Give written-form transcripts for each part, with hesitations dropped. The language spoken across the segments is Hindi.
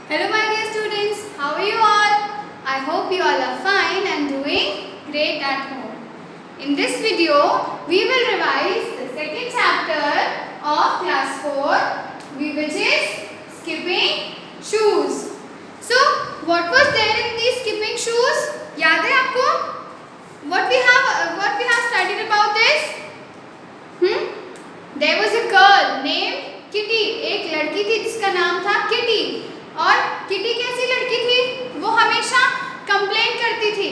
Hello my dear students, how are you all? I hope you all are fine and doing great at home. In this video, we will revise the second chapter of class 4, which is skipping shoes. So, what was there in these skipping shoes? याद है आपको? What we have studied about this? There was a girl named Kitty. एक लड़की थी जिसका नाम था किटी. और किटी कैसी लड़की थी? वो हमेशा कंप्लेन करती थी.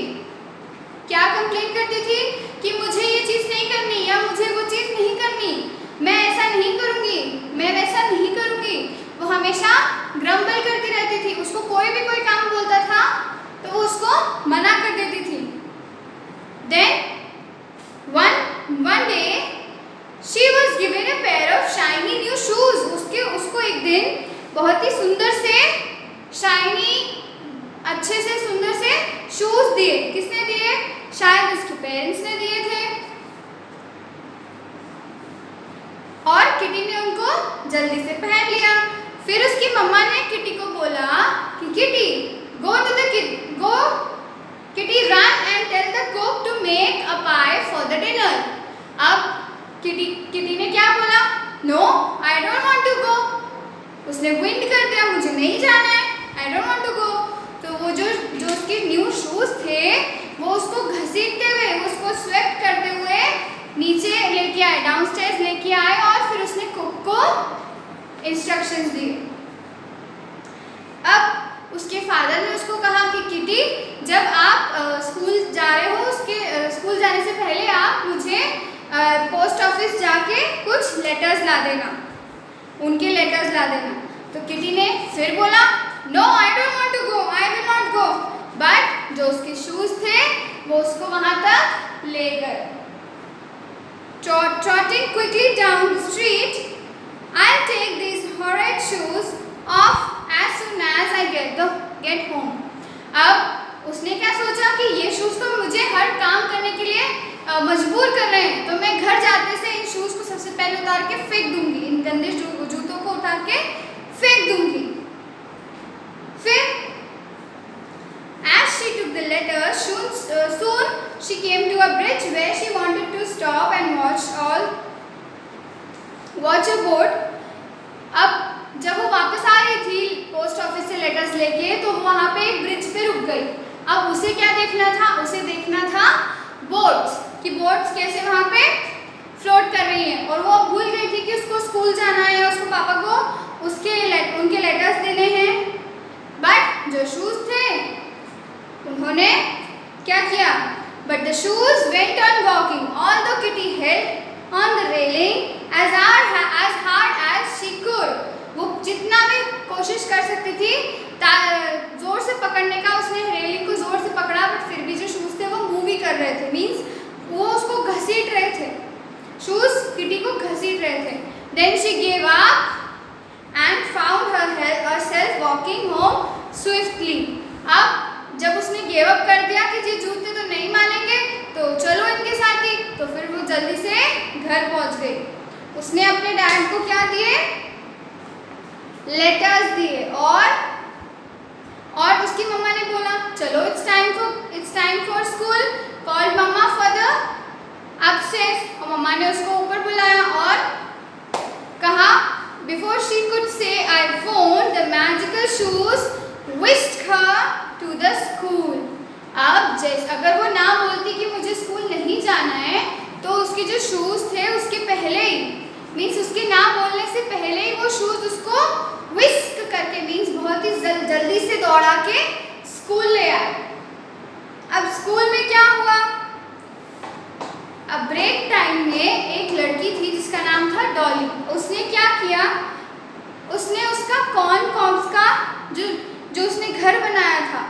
क्या कंप्लेन करती थी? कि मुझे ये चीज़ नहीं करनी या मुझे वो चीज़ नहीं करनी, मैं ऐसा नहीं करूँगी, मैं वैसा नहीं करूँगी. वो हमेशा ग्रम्बल करती रहती थी. उसको कोई काम बोलता था तो वो उसको मना कर देती थी. Then one day she was given a pair of shiny new shoes. उसको एक दिन बहुत ही सुंदर से शाइनी अच्छे से सुंदर से शूज दिए. किसने दिए? शायद उसके पेरेंट्स ने दिए थे. और किटी ने उनको जल्दी से पहन लिया. फिर उसकी मम्मा ने किटी को बोला कि kitty kitty run and tell the cook to make a pie for the dinner. अब किटी ने क्या बोला? No, I don't want to go. उसने विंड कर दिया, मुझे नहीं जाना है, I don't want to go. तो वो जो उसके न्यू शूज थे वो उसको घसीटते हुए, उसको स्वेप्ट करते हुए नीचे लेके आए, डाउनस्टेयर्स लेके आए. और फिर उसने कुक को इंस्ट्रक्शंस दिए. अब उसके फादर ने उसको कहा कि किटी, जब आप स्कूल जा रहे हो, उसके स्कूल जाने से पहले आप मुझे पोस्ट ऑफिस जाके कुछ लेटर्स ला देना, उनके लेटर्स ला देना. तो किटी ने फिर बोला no, I don't want to go, I will not go. But जो उसके शूज थे वो उसको वहां तक ले गए. Trotting quickly down the street, I'll take these horrid shoes off as soon as I get home. अब उसने क्या सोचा कि ये शूज तो मुझे हर काम करने के लिए मजबूर कर रहे हैं, तो मैं घर जाते से इन शूज को सबसे पहले उतार के फेंक दूंगी, इन गंदे जूतों को उतार के फेंक दूंगी. फिर as she took the letter, soon she came to a bridge where she wanted to stop and watch a boat. अब जब वो वापस आ रही थी पोस्ट ऑफिस से लेटर्स लेके, तो वहाँ पे एक ब्रिज पे रुक गई. अब उसे क्या देखना था? उसे देखना था बोट्स, कि बोट्स कैसे वहाँ पे फ्लोट कर रही हैं. और वो भूल गई थी कि उसको स्कूल जाना है, उसको पापा को उनके लेटर्स देने हैं. बट जो शूज थे उन्होंने क्या किया? But the shoes went on walking although kitty held on the railing as hard as she could. वो जितना भी कोशिश कर सकती थी जोर से पकड़ने का, उसने रेलिंग को जोर से पकड़ा, बट फिर भी जो शूज थे वो मूव ही कर रहे थे. मीन्स वो उसको घसीट रहे थे, शूज किटी को घसीट रहे थे. Then she gave up and found herself walking home swiftly. अब जब उसने गिव अप कर दिया कि ये जूते तो नहीं मानेंगे तो चलो इनके साथ ही, तो फिर वो जल्दी से घर पहुंच गई. उसने अपने डैड को क्या दिए? लेटर्स दिए. और उसकी मम्मा ने बोला चलो it's time for school. Called मम्मा फादर अपस्टेयर्स. और मम्मा ने उसको ऊपर बुलाया और कहा before she could say I phone the magical shoes whisked her to the school. अब अगर वो ना बोलती कि मुझे स्कूल नहीं जाना है, तो उसके जो शूज थे उसके पहले ही, मीन्स उसके ना बोलने से पहले ही वो शूज उसको विस्क करके, मीन्स बहुत ही जल्दी से दौड़ा के स्कूल ले आए. अब स्कूल में क्या हुआ? अब ब्रेक टाइम में एक लड़की थी जिसका नाम था डॉली. उसने क्या किया? उसने उसका कॉर्न कॉब्स का जो उसने घर बनाया था,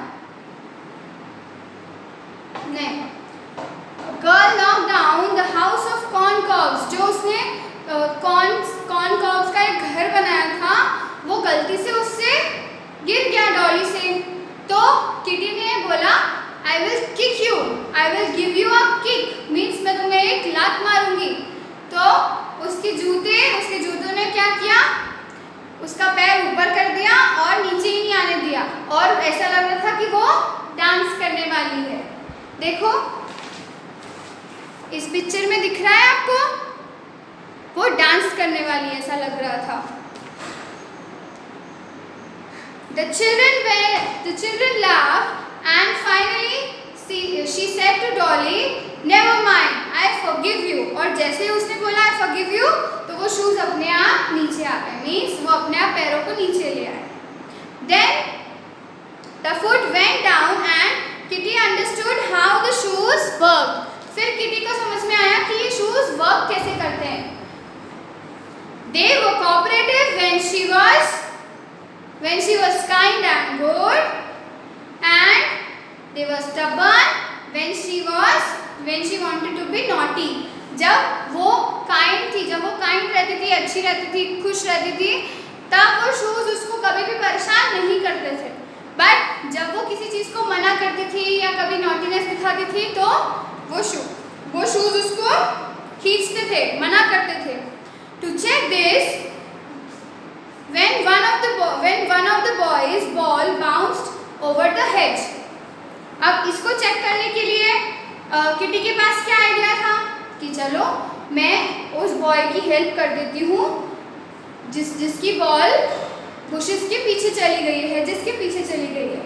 girl knock down the house of corn Cobbs. जो उसने कॉर्न कॉब्स का एक घर बनाया था वो गलती से उससे गिर गया, डॉली से. तो किटी ने बोला I will kick you, I will give you a kick, means मैं तुम्हें एक लात मारूंगी. तो उसके जूतों ने क्या किया? उसका पैर ऊपर कर दिया और नीचे ही नहीं आने दिया. दिया और ऐसा लग रहा था कि वो डांस करने वाली है। देखो इस पिक्चर में दिख रहा है आपको, वो डांस करने वाली ऐसा लग रहा था। The children laughed and finally she said to Dolly, "Never mind, I forgive you." और जैसे ही उसने बोला I forgive you, तो वो शूज अपने आप नीचे आ गए, मीन्स वो अपने आप पैरों को नीचे ले आए। Then the foot went down and Kitty understood how the shoes work. फिर किटी को समझ में आया कि ये शूज वर्क कैसे करते हैं। They were cooperative when she was kind and good, and they were stubborn when she wanted to be naughty. जब वो काइंड थी, जब वो काइंड रहती थी, अच्छी रहती थी, खुश रहती थी, तब वो शूज उसको कभी भी परेशान नहीं करते थे। बट जब वो किसी चीज़ को मना करती थी या कभी नॉटीनेस दिखाती थी तो वो शूज उसको खींचते थे, मना करते थे। To check this, when one of the boys' ball bounced over the hedge. अब इसको चेक करने के लिए किटी के पास क्या आइडिया था कि चलो मैं उस बॉय की हेल्प कर देती हूँ जिसकी बॉल बुशेस के पीछे चली गई है, जिसके पीछे चली गई है।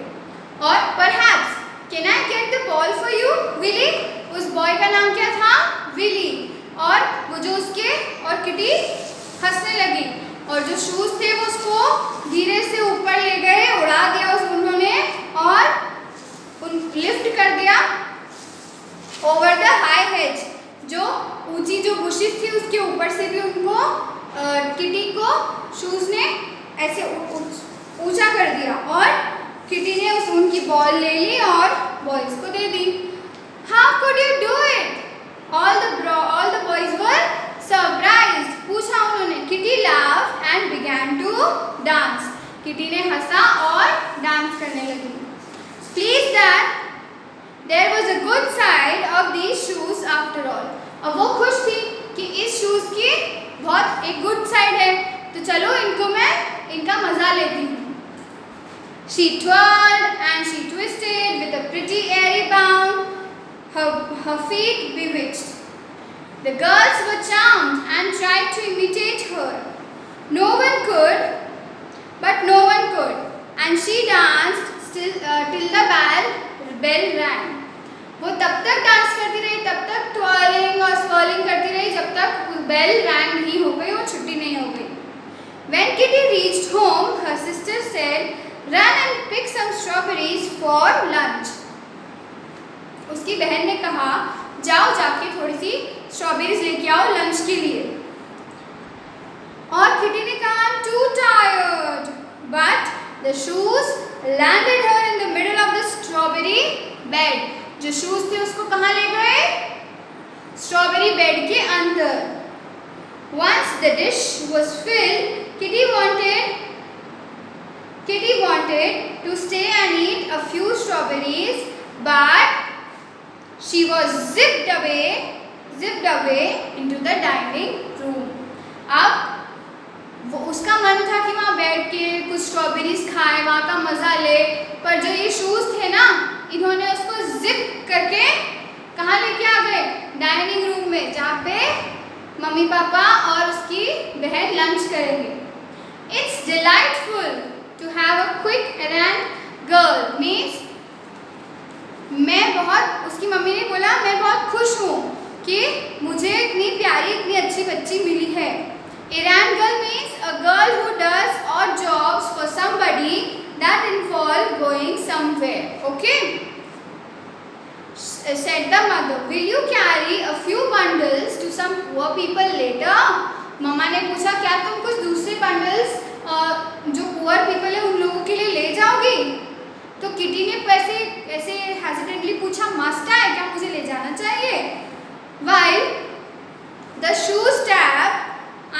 और perhaps can I get the ball for you, Willy? उस बॉय का नाम क्या था? विली। और वो जो उसके और किटी हंसने लगी और जो शूज थे वो उसको धीरे से ऊपर ले गए, उड़ा दिया उन्होंने और लिफ्ट कर दिया ओवर द हाई हेज। जो ऊंची जो बुशेस थी उसके ऊपर से भी उनको किटी को शूज ने ऐसे ऊंचा कर दिया और किटी ने उनकी बॉल ले ली और बॉयज को दे दी। How could you do it? All the boys were surprised. पूछा उन्होंने। Kitty laughed and began to dance. Kitty ने हंसा और डांस करने लगी। Pleased that there was a good side of these shoes after all. अब वो खुश थी कि इस शूज की बहुत एक गुड साइड है, तो चलो इनका मजा लेती हूँ। She twirled and she twisted with a pretty airy bound, her feet bewitched. The girls were charmed and tried to imitate her. No one could, and she danced till the bell rang. वो तब तक डांस करती रही, तब तक twirling और swirling करती रही जब तक बेल रैंग नहीं हो गई और छुट्टी नहीं हो गई। When Kitty reached home, her sister said, "Run and pick some strawberries for lunch." उसकी बहन ने कहा, जाओ जाके थोड़ी सी स्ट्रॉबेरीज लेके आओ लंच के लिए। और किटी ने कहा, "I'm too tired." But the shoes landed her in the middle of the strawberry bed. जो शूज थे उसको कहाँ ले गए? स्ट्रॉबेरी बेड के अंदर। Once the dish was filled, Kitty wanted to stay and eat a few strawberries, but she was zipped away into the dining room. अब वो उसका मन था कि वहाँ बैठ के कुछ स्ट्रॉबेरीज खाए, वहाँ का मजा ले, पर जो ये शूज थे ना, इन्होंने उसको जिप करके कहाँ लेके आ गए? डाइनिंग रूम में, जहाँ पे मम्मी पापा और उसकी बहन लंच करेंगे। It's delightful to have a quick errand girl means उसकी मम्मी ने बोला, मैं बहुत खुश हूँ कि मुझे इतनी प्यारी, इतनी अच्छी बच्ची मिली है। Errand girl means a girl who does odd jobs for somebody that involve going somewhere. Okay? Said the mother. Will you carry a few bundles to some poor people later? मम्मा ने पूछा, क्या तुम कुछ दूसरे बंडल्स जो पुअर पीपल है उन लोगों के लिए ले जाओगी? तो किटी ने ऐसे हेजिटेंटली पूछा, मस्ट आई, क्या मुझे ले जाना चाहिए? While the shoes tapped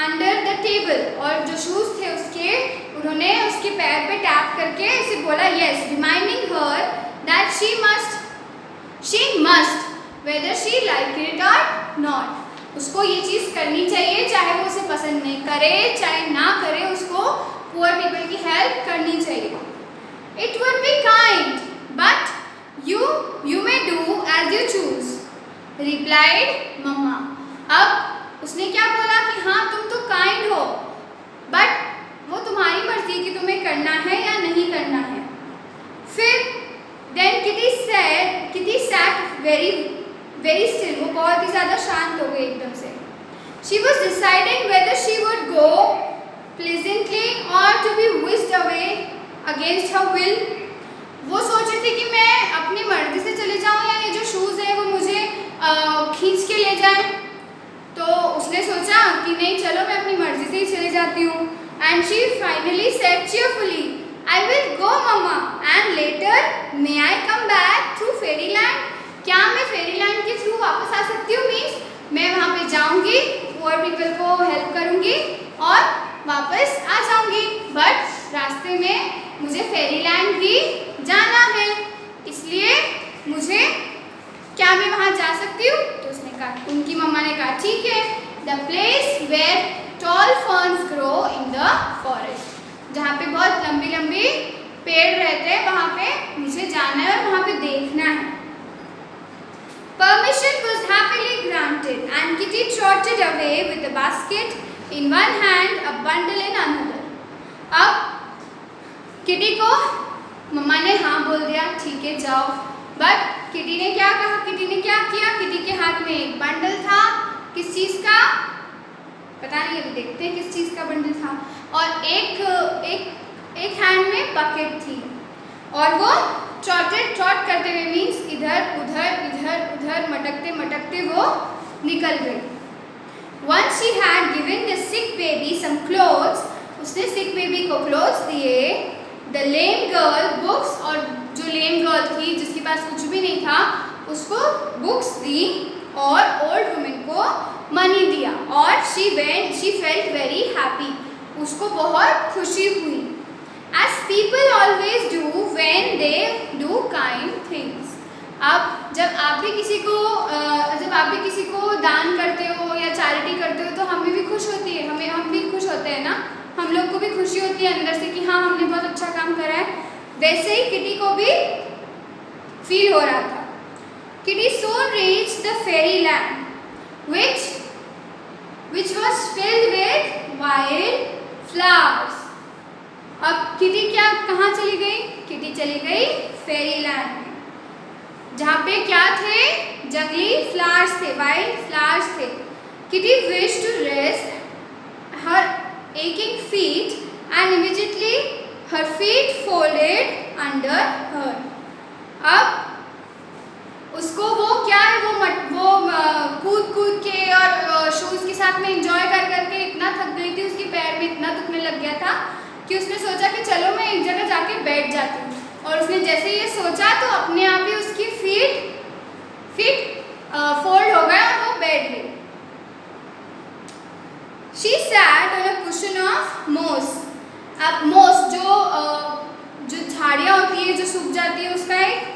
under the table, और जो शूज थे उन्होंने उसके पैर पे टैप करके इसे बोला, yes, reminding her that she must whether she like it or not. उसको ये चीज़ करनी चाहिए, चाहे वो उसे पसंद नहीं करे, चाहे ना करे, उसको पुअर पीपल की हेल्प करनी चाहिए। It would be kind, but you may do as you choose, replied Mama. अब उसने क्या बोला कि हाँ तुम तो काइंड हो, बट वो तुम्हारी मर्जी कि तुम्हें करना है या नहीं करना है। फिर then Kitty sat very still. वो बहुत ही ज़्यादा शांत हो गई एकदम से। She was deciding whether she would go pleasantly or to be whisked away against her will. वो सोच रही थी कि मैं अपनी मर्जी से चले जाऊँ या ये जो शूज़ है वो मुझे खींच के ले जाए। तो उसने सोचा कि नहीं चलो मैं अपनी मर्जी से ही चले जाती हूँ। And she finally said cheerfully, I will go mama and later may I come back through fairyland? क्या मैं फेरीलैंड के थ्रू वापस आ सकती हूँ? मीन्स मैं वहाँ पे जाऊँगी, पुअर पीपल को हेल्प करूँगी और वापस आ जाऊँगी, बट रास्ते में मुझे फेरीलैंड भी जाना है, इसलिए मुझे क्या मैं वहाँ जा सकती हूँ? तो उसने कहा, उनकी मम्मा ने कहा ठीक है, the place where tall ferns grow in the forest, जहाँ पे बहुत लंबी लंबी पेड़ रहते हैं वहाँ पे मुझे जाना है और वहाँ पे देखना है। Permission was happily granted and Kitty trotted away with a basket in one hand, a bundle in another. अब किटी को मम्मा ने हाँ बोल दिया, ठीक है जाओ, बट किटी ने क्या कहा, किटी ने क्या किया? किटी के हाथ में एक बंडल था, किस चीज़ का पता नहीं, अभी देखते हैं किस चीज़ का बंडल था, और एक हैंड में बकेट थी, और वो ट्रॉट करते हुए मीन्स इधर उधर मटकते वो निकल गई। Once she had given the sick baby some clothes, उसने sick baby को clothes दिए, the lame girl books, और जो lame girl थी जिसके पास कुछ भी नहीं था उसको books दी, और old woman को money दिया, और she felt very happy, उसको बहुत खुशी हुई। As people always do when they do kind things. अब जब आप भी किसी को दान करते हो या चैरिटी करते हो तो हमें भी खुश होती है, हम भी खुश होते हैं ना, हम लोग को भी खुशी होती है अंदर से कि हाँ हमने बहुत अच्छा काम करा है। वैसे ही किटी को भी फील हो रहा था। Kitty soon reached the fairyland, which was filled with wild flowers. अब किटी कहाँ चली गई? किटी चली गई फेरीलैंड में, जहाँ पे क्या थे? जंगली फ्लावर्स थे, वाइल्ड फ्लावर्स थे। Kitty wish to rest her aching feet and immediately her feet folded under her. अब उसको वो कूद के और शूज़ के साथ में एंजॉय करके इतना थक गई थी, उसके पैर में इतना दुखने लग गया था कि उसने सोचा कि चलो मैं एक जगह जाके बैठ जाती हूँ, और उसने जैसे ये सोचा तो अपने आप ही उसकी फीट फोल्ड हो गए और वो बैठ गई। She sat on a cushion of moss. अब moss जो झाड़ियाँ होती है जो सूख जाती है उसका एक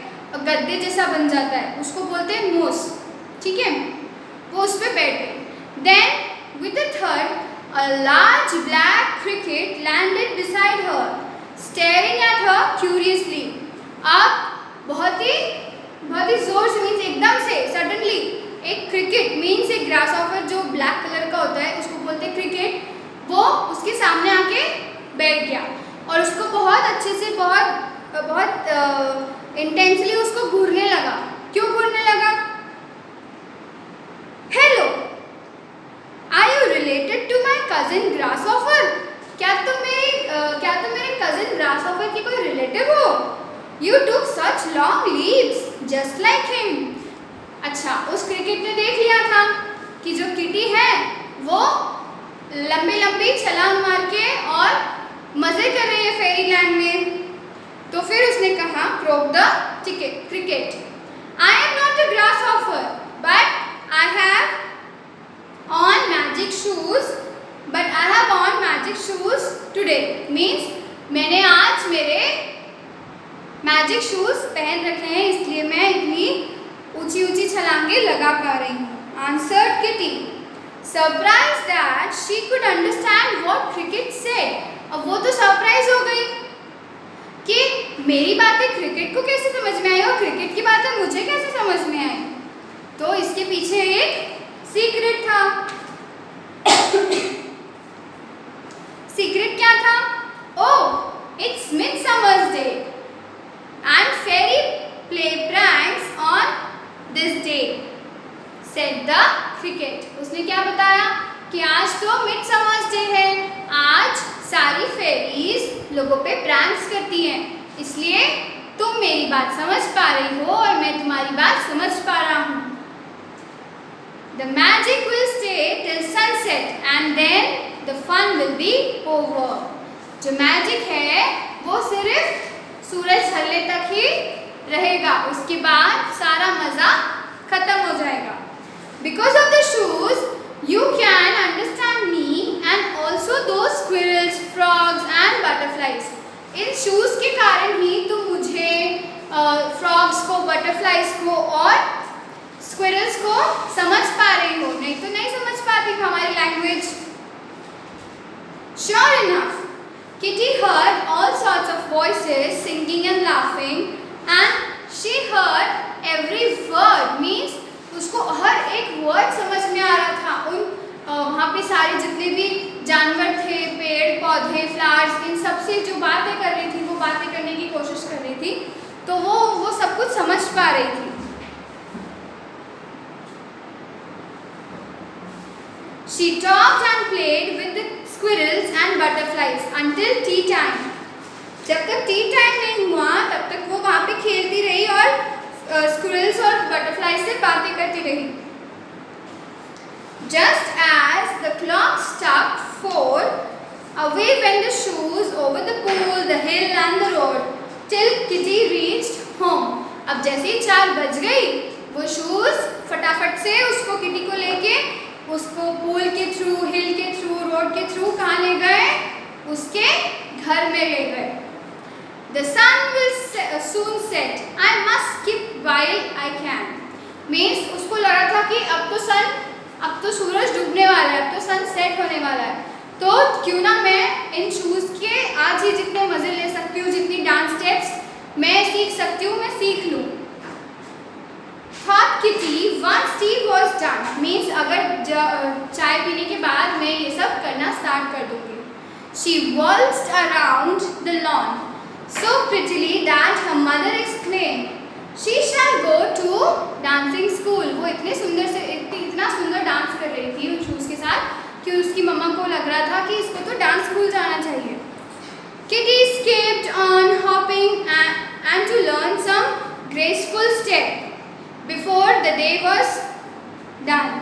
गद्दे जैसा बन जाता है, उसको बोलते हैं moss, ठीक है? वो उस पर बैठ गई। Then with a thud, a large black cricket landed beside her, staring at her curiously. अब बहुत ही जोर से मीन्स एकदम से सडनली एक क्रिकेट मीन्स एक ग्रास ऑफर जो ब्लैक कलर का होता है उसको बोलते हैं क्रिकेट, वो उसके सामने आके बैठ गया और उसको बहुत अच्छे से बहुत इंटेंसली उसको घूरने लगा। क्यों घूरने लगा? Hello, are you related to my cousin grasshopper? क्या तुम मेरे कजिन ग्रास ऑफर की कोई रिलेटिव हो? You took such long leaves just like him. अच्छा, उस क्रिकेट ने देख लिया था कि जो किटी है वो लंबी छलांग मार के और मज़े कर रही है फेरीलैंड में। तो फिर उसने कहा, crook the cricket, I am not a grass offer but I have on magic shoes today. Means मैंने आज मेरे मैजिक शूज पहन रखे हैं, इसलिए मैं इतनी ऊंची छलांगे लगा पा रही हूँ। Answered kitty, surprised that she could understand what cricket said. अब वो तो सरप्राइज हो गई कि बातें क्रिकेट को कैसे समझ में आई और क्रिकेट की बातें मुझे कैसे समझ में आई? तो इसके पीछे एक सीक्रेट था। सीक्रेट क्या था? Oh, it's midsummer's day and fairy play pranks on this day, said the cricket. उसने क्या बताया कि आज तो मिडसमर्स डे है, आज सारी फेरीज लोगों पे प्रैंक्स करती हैं, इसलिए तुम मेरी बात समझ पा रही हो और मैं तुम्हारी बात समझ पा रहा हूँ। The magic will stay till sunset and then the fun will be over. जो मैजिक है वो सिर्फ सूरज ढलने तक ही रहेगा, उसके बाद सारा मज़ा खत्म हो जाएगा। Because of the shoes, you can understand me and also those squirrels, frogs and butterflies. In shoes के कारण ही तुम मुझे फ्रॉग्स को, बटरफ्लाइज को और स्क्विरल्स को समझ पा रही हो, नहीं तो नहीं समझ पाती हमारी language. Sure enough, Kitty heard all sorts of voices singing and laughing, and she heard every word. Means उसको हर एक वर्ड समझ में आ रहा था। वहाँ पे सारे जितने भी जानवर थे, पेड़ पौधे, फ्लावर्स, इन सब से जो बातें कर रही थी, वो बातें करने की कोशिश कर रही थी, तो वो सब कुछ समझ पा रही थी। She talked and played with the squirrels and butterflies until tea time. जब तक टी टाइम नहीं हुआ तब तक वो वहाँ पे खेलती रही और स्क्विरल्स और बटरफ्लाई से बातें करती रही। Just as the clock struck 4, away went the shoes over the pool, the hill and the road, till Kitty reached home. अब जैसे ही 4 बज गई, वो शूज फटाफट से उसको, किटी को लेके उसको पूल के थ्रू, हिल के थ्रू, रोड के थ्रू कहाँ ले गए? उसके घर में ले गए। The sun will soon set. I must skip while I can. Means उसको लगा था कि अब तो सूरज डूबने वाला है, अब तो सन सेट होने वाला है, तो क्यों ना मैं इन शूज़ के आज ही जितने मज़े ले सकती हूँ, जितनी डांस स्टेप्स मैं सीख सकती हूँ, मैं सीख लूँ। Thought Kitty once tea was done. Means अगर चाय पीने के बाद मैं ये सब करना स्टार्ट कर दूँगी। She waltzed around the lawn so prettily that her mother exclaimed, "She shall go to dancing school." वो इतना सुंदर डांस कर रही थी उन शूज़ के साथ कि उसकी मम्मा को लग रहा था कि इसको तो डांस स्कूल जाना चाहिए। Kitty kept on hopping and to learn some graceful step before the day was done.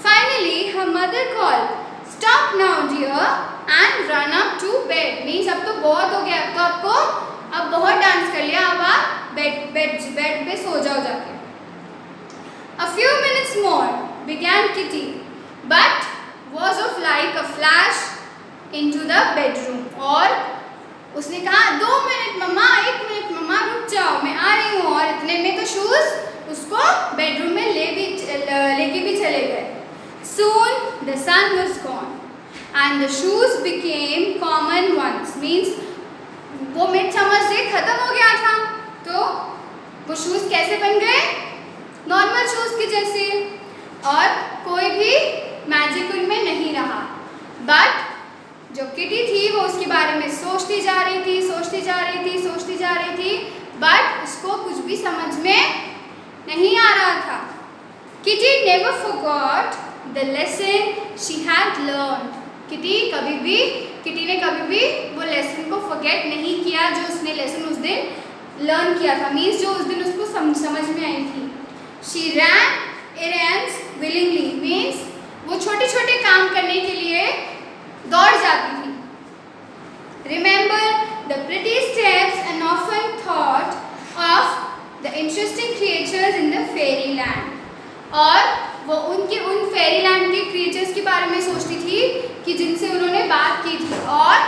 Finally, her mother called, "Stop now, dear, and run up to bed." Means अब तो बहुत हो गया, अब बहुत डांस कर लिया, अब आप बेड पे सो जाओ जाके। A few minutes more, began Kitty, but was of like a flash into the bedroom. और उसने कहा 2 मिनट मम्मा, 1 मिनट मम्मा, रुक जाओ, मैं आ रही हूँ। और इतने में तो शूज़ उसको बेडरूम में लेके भी चले गए। Soon the sun was gone and the shoes became common ones. Means वो मिडसमर डे खत्म हो गया था, तो वो शूज़ कैसे बन गए? नॉर्मल शूज़ के जैसे, और कोई भी मैजिक उनमें नहीं रहा। बट जो किटी थी वो उसके बारे में सोचती जा रही थी, बट उसको कुछ भी समझ में नहीं आ रहा था। Kitty never forgot the lesson she had learned. Kitty ने कभी भी वो लेसन को फॉरगेट नहीं किया जो उसने लेसन उस दिन लर्न किया था। मीन्स जो उस दिन उसको समझ में आई थी। She ran errands willingly. Means वो छोटे छोटे काम करने के लिए दौड़ जाती थी। Remember the pretty steps and often thought of the interesting creatures in the fairyland. और वो उन फेरीलैंड के क्रिएचर्स के बारे में सोचती थी कि जिनसे उन्होंने बात की थी, और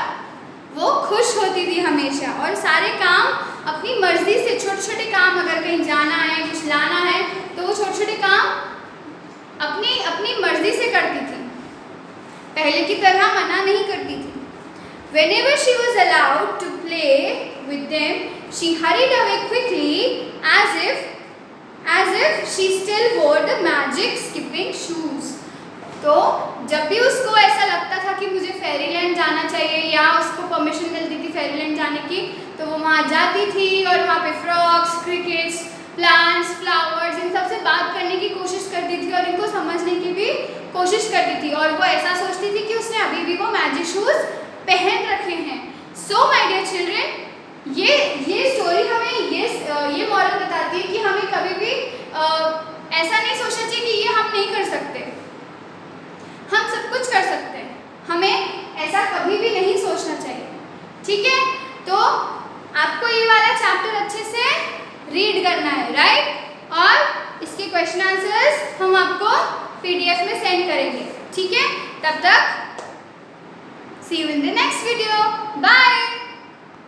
वो खुश होती थी हमेशा। और सारे काम अपनी मर्जी से, छोटे छोटे काम, अगर कहीं जाना है, कुछ लाना है, तो वो छोटे छोटे काम अपनी मर्जी से करती थी, पहले की तरह मना नहीं करती थी। Whenever she was allowed to play with them, She hurried away quickly as if she still wore the magic skipping shoes. तो जब भी उसको ऐसा लगता था कि मुझे फेरीलैंड जाना चाहिए या उसको परमिशन मिलती थी फेरीलैंड जाने की, तो वो वहाँ जाती थी और वहाँ पे फ्रॉक्स, क्रिकेट्स, प्लांट्स, फ्लावर्स, इन सब से बात करने की कोशिश करती थी और इनको समझने की भी कोशिश करती थी, और वो ऐसा सोचती थी कि उसने अभी भी वो मैजिक शूज़ पहन रखे हैं। सो माय डियर चिल्ड्रेन, ये स्टोरी हमें ये मॉरल बताती है कि हमें कभी भी ऐसा नहीं सोचना चाहिए कि ये हम नहीं कर सकते, हम सब कुछ कर सकते हैं, हमें ऐसा कभी भी नहीं सोचना चाहिए। ठीक है, तो आपको ये वाला चैप्टर अच्छे से रीड करना है, राइट, और इसके क्वेश्चन आंसर्स हम आपको PDF में सेंड करेंगे। ठीक है, तब तक see you in the next video, bye.